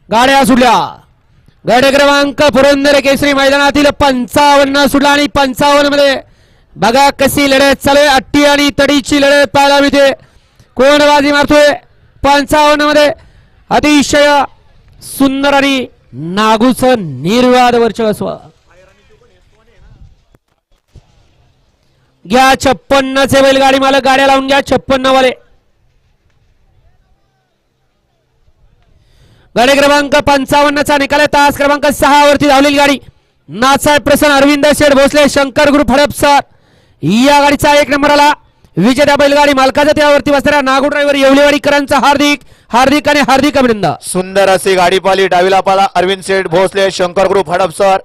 गाड्या सुटल्या. गड क्रमांक पुरंदर केसरी मैदानातील 55 सुटला आणि 55 मध्ये बघा कशी लढत चालू आहे. अट्टी आणि तडीची लढत पाहायला मिळते. कोण बाजी मारतोय 55 मध्ये अतिशय सुंदर आणि नागूचं निर्वाद वर्चस्व. घ्या 56 चे बैलगाडी मालक गाड्या लावून घ्या 56 वाले. गाडी क्रमांक 55 चा निकाल आहे. तास क्रमांक 6 वरती धावलेली गाडी नाथसाहेब प्रसन्न अरविंद शेठ भोसले शंकर ग्रुप हडपसर या गाडीचा 1 नंबर आला. विजेत्या बैलगाडी मालकाचा त्यावरती बसणाऱ्या नागू ड्रायव्हर येवलेवाडीकरांचा हार्दिक हार्दिक आणि हार्दिक अभिनंदन. सुंदर अशी गाडी पाली डावीला पाला अरविंद शेठ भोसले शंकर ग्रुप हडपसर.